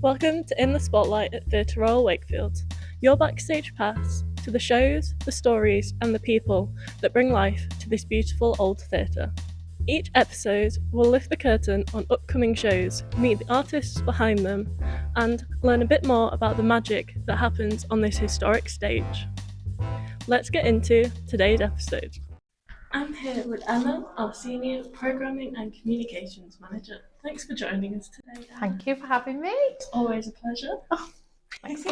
Welcome to In the Spotlight at Theatre Royal Wakefield, your backstage pass to the shows, the stories, and the people that bring life to this beautiful old theatre. Each episode will lift the curtain on upcoming shows, meet the artists behind them, and learn a bit more about the magic that happens on this historic stage. Let's get into today's episode. I'm here with Emma, our Senior Programming and Communications Manager. Thanks for joining us today, Emma. Thank you for having me. It's always a pleasure. Oh, thanks.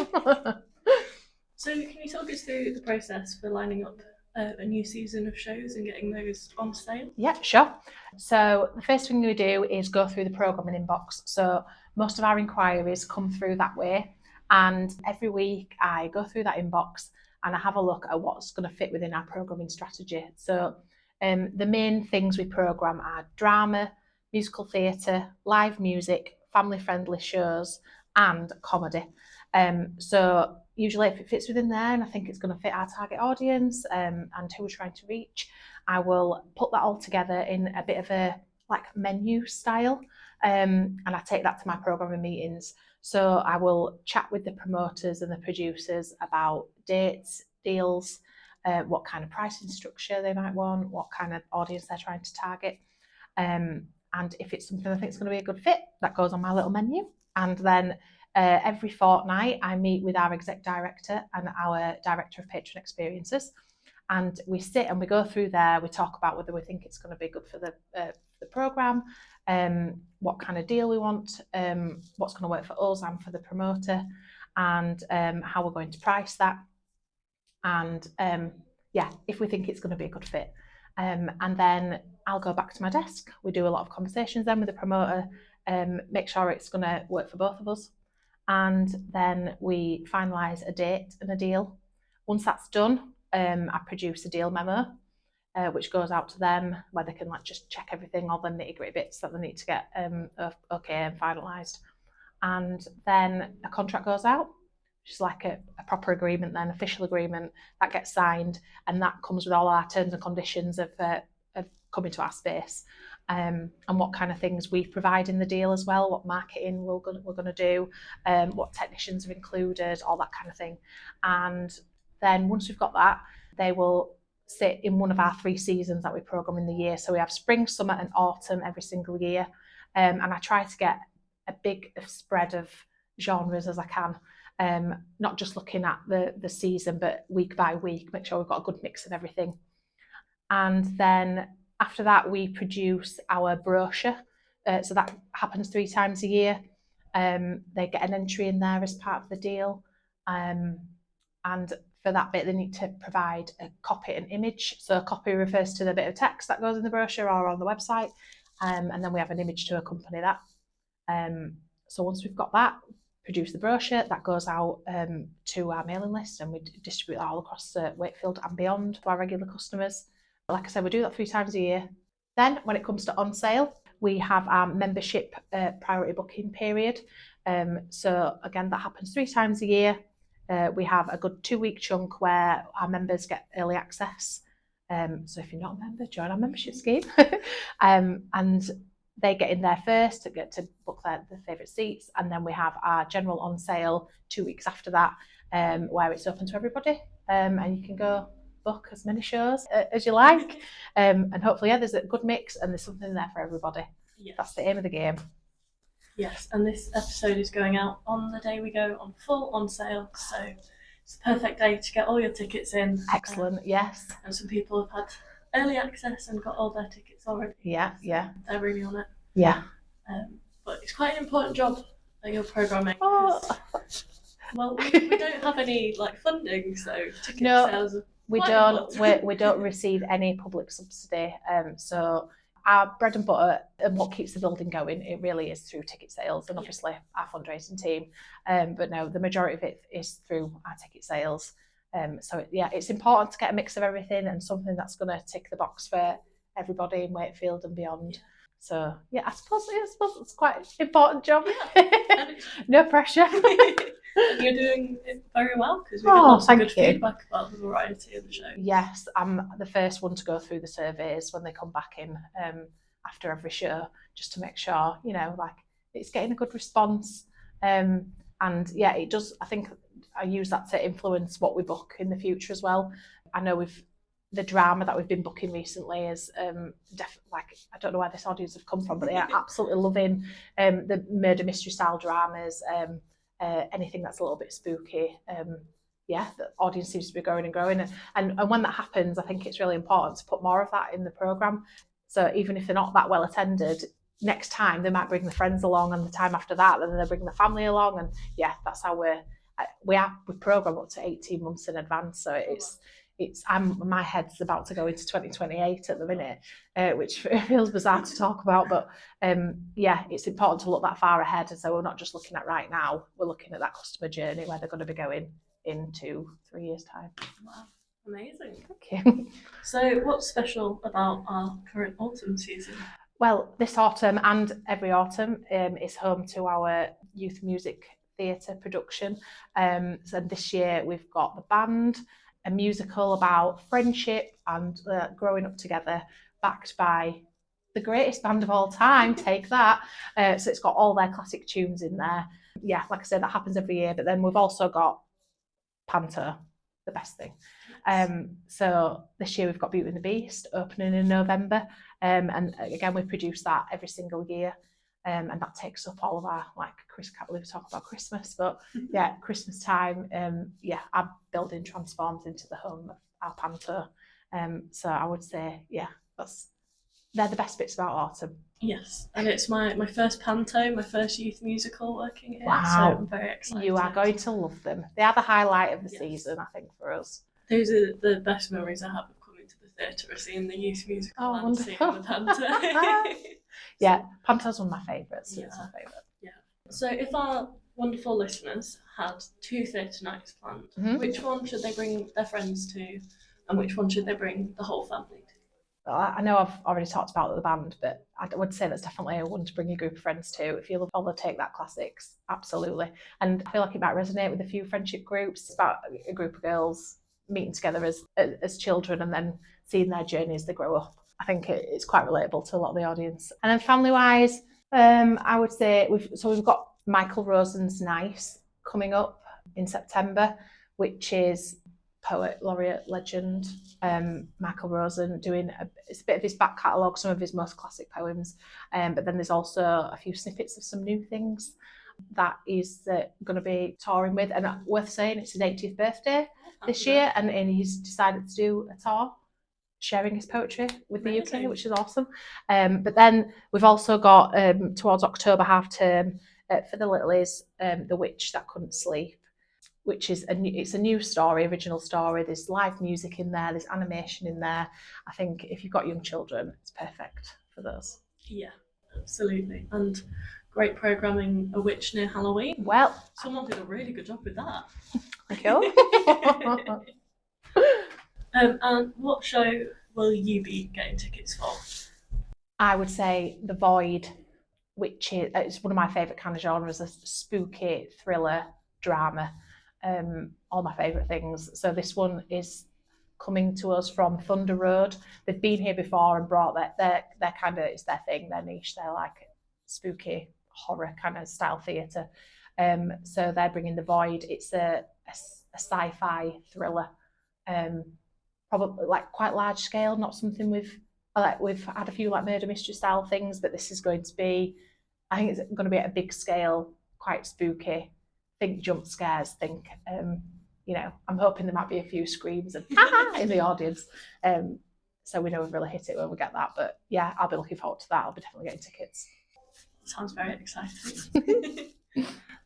So can you talk us through the process for lining up a new season of shows and getting those on sale? Yeah, sure. So the first thing we do is go through the programming inbox. So most of our inquiries come through that way. And every week I go through that inbox and I have a look at what's going to fit within our programming strategy. So the main things we program are drama, musical theatre, live music, family-friendly shows, and comedy. So usually if it fits within there and I think it's going to fit our target audience and who we're trying to reach, I will put that all together in a bit of a like menu style, and I take that to my programming meetings. So I will chat with the promoters and the producers about dates, deals, what kind of pricing structure they might want, what kind of audience they're trying to target. And if it's something I think is going to be a good fit, that goes on my little menu. And then every fortnight, I meet with our exec director and our director of patron experiences. And we sit and we go through there, we talk about whether we think it's going to be good for the programme, what kind of deal we want, what's going to work for us and for the promoter, and how we're going to price that. And if we think it's going to be a good fit. And then I'll go back to my desk. We do a lot of conversations then with the promoter, make sure it's going to work for both of us. And then we finalise a date and a deal. Once that's done, I produce a deal memo, which goes out to them where they can just check everything, all the nitty-gritty bits that they need to get okay and finalised. And then a contract goes out, which is like a proper agreement, then official agreement that gets signed, and that comes with all our terms and conditions of coming to our space, and what kind of things we provide in the deal as well, what marketing we're going to do, what technicians are included, all that kind of thing. And then once we've got that, they will sit in one of our 3 seasons that we program in the year. So we have spring, summer and autumn every single year, and I try to get a big spread of genres as I can, not just looking at the season but week by week, make sure we've got a good mix of everything. And then after that we produce our brochure, so that happens 3 times a year. They get an entry in there as part of the deal, and for that bit they need to provide a copy and image. So a copy refers to the bit of text that goes in the brochure or on the website, and then we have an image to accompany that. So once we've got that, produce the brochure, that goes out to our mailing list, and we distribute that all across Wakefield and beyond to our regular customers. Like I said, we do that 3 times a year. Then when it comes to on sale, we have our membership priority booking period. So again, that happens 3 times a year. We have a good 2-week chunk where our members get early access. So if you're not a member, join our membership scheme. And they get in there first to get to book their favourite seats. And then we have our general on sale 2 weeks after that, where it's open to everybody, and you can go book as many shows as you like, and hopefully there's a good mix and there's something there for everybody. Yes. That's the aim of the game. Yes, and this episode is going out on the day we go on full on sale, so it's the perfect day to get all your tickets in. Excellent. Yes. And some people have had early access and got all their tickets already. Yeah. They're really on it. Yeah. But it's quite an important job that you're programming. Oh. Well, we don't have any funding, so ticket sales. We don't receive any public subsidy. So our bread and butter and what keeps the building going, it really is through ticket sales and obviously our fundraising team. But no, the majority of it is through our ticket sales. So it's important to get a mix of everything and something that's going to tick the box for everybody in Wakefield and beyond. Yeah. So I suppose it's quite an important job. Yeah. No pressure. And you're doing it very well because we get lots of good feedback about the variety of the show. Yes, I'm the first one to go through the surveys when they come back in after every show, just to make sure, it's getting a good response. And yeah, it does. I think I use that to influence what we book in the future as well. I know the drama that we've been booking recently is like, I don't know where this audience have come from, but they are absolutely loving the murder mystery style dramas, anything that's a little bit spooky. Yeah, the audience seems to be growing and growing, and when that happens, I think it's really important to put more of that in the programme. So even if they're not that well attended, next time they might bring the friends along, and the time after that, then they bring the family along, and yeah, that's how we program up to 18 months in advance. So my head's about to go into 2028 at the minute, which feels bizarre to talk about, but yeah, it's important to look that far ahead, and so we're not just looking at right now, we're looking at that customer journey where they're going to be going in 2-3 years time. Wow, amazing. Thank you. So what's special about our current autumn season? Well, this autumn and every autumn is home to our youth music theatre production. So this year we've got the band, a musical about friendship and growing up together, backed by the greatest band of all time, Take That. So it's got all their classic tunes in there. Yeah, like I said, that happens every year. But then we've also got Panto, the best thing. So this year we've got Beauty and the Beast opening in November. And again, we produce that every single year. And that takes up all of our, like, Chris can't believe we talk about Christmas, but yeah, Christmas time, yeah, our building transforms into the home of our Panto. So I would say, yeah, they're the best bits about autumn. Yes, and it's my first panto, my first youth musical working here. Wow. So I'm very excited. You are going to love them. They are the highlight of the season, I think, for us. Those are the best memories I have of coming to the theatre, are seeing the youth musical and seeing the panto. Yeah, Panto's one of my favourites. Yeah. It's my favourite. Yeah. So if our wonderful listeners had 2 theatre nights planned, which one should they bring their friends to, and which one should they bring the whole family to? Well, I know I've already talked about the band, but I would say that's definitely one to bring your group of friends to. If you love all the Take That classics, absolutely. And I feel like it might resonate with a few friendship groups. It's about a group of girls meeting together as children and then seeing their journey as they grow up. I think it's quite relatable to a lot of the audience. And then family-wise, I would say we've got Michael Rosen's Nice coming up in September, which is poet, laureate, legend, Michael Rosen, doing it's a bit of his back catalogue, some of his most classic poems, but then there's also a few snippets of some new things that he's going to be touring with. And worth saying, it's his 80th birthday this year, and he's decided to do a tour sharing his poetry with the UK, which is awesome. But then we've also got towards October half term for the littlies, The Witch That Couldn't Sleep, which is it's a new story, original story. There's live music in there, there's animation in there. I think if you've got young children, it's perfect for those. Yeah, absolutely. And great programming, A Witch Near Halloween. Well, someone did a really good job with that. Thank you. And what show will you be getting tickets for? I would say The Void, which is it's one of my favourite kind of genres, a spooky thriller drama. All my favourite things. So this one is coming to us from Thunder Road. They've been here before and brought their kind of, it's their thing, their niche. They're like spooky horror kind of style theatre. So they're bringing The Void. It's a sci-fi thriller. Probably like quite large scale, not something we've had a few like murder mystery style things, but this is going to be, I think it's going to be at a big scale, quite spooky. Think jump scares, you know, I'm hoping there might be a few screams and in the audience. So we know we've really hit it when we get that. But yeah, I'll be looking forward to that. I'll be definitely getting tickets. Sounds very exciting.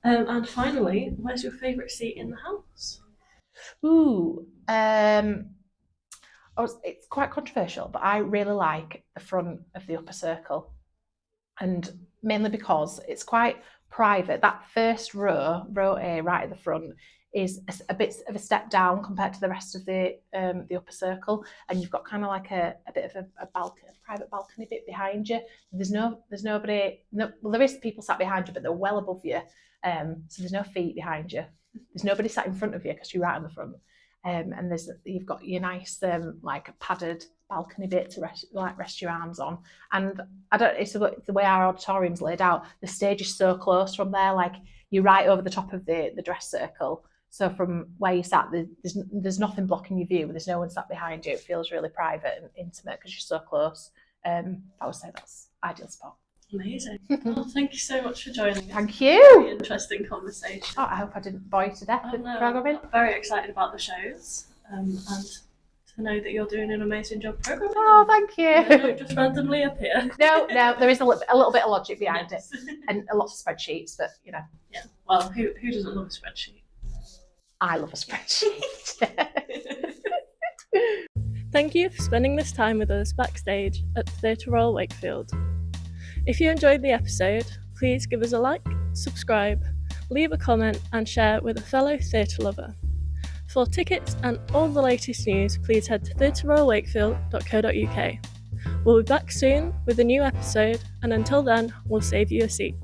And finally, where's your favourite seat in the house? Ooh, it's quite controversial, but I really like the front of the upper circle, and mainly because it's quite private. That first row A, right at the front, is a bit of a step down compared to the rest of the upper circle, and you've got kind of like a bit of a balcony, a private balcony bit behind you. There's nobody. Well, there is people sat behind you, but they're well above you. So there's no feet behind you. There's nobody sat in front of you because you're right on the front. And you've got your nice like padded balcony bit to rest your arms on. And it's the way our auditorium's laid out. The stage is so close from there, like you're right over the top of the dress circle. So from where you sat, there's nothing blocking your view. There's no one sat behind you. It feels really private and intimate because you're so close. I would say that's ideal spot. Amazing. Oh, thank you so much for joining us. Thank you. Very interesting conversation. Oh, I hope I didn't bore you to death with programming. I'm very excited about the shows and to know that you're doing an amazing job programming. Oh, thank you. They don't just randomly appear. No, there is a little bit of logic behind it, and a lot of spreadsheets. But Yeah. Well, who doesn't love a spreadsheet? I love a spreadsheet. Thank you for spending this time with us backstage at the Theatre Royal Wakefield. If you enjoyed the episode, please give us a like, subscribe, leave a comment and share with a fellow theatre lover. For tickets and all the latest news, please head to theatreroyalwakefield.co.uk. We'll be back soon with a new episode, and until then, we'll save you a seat.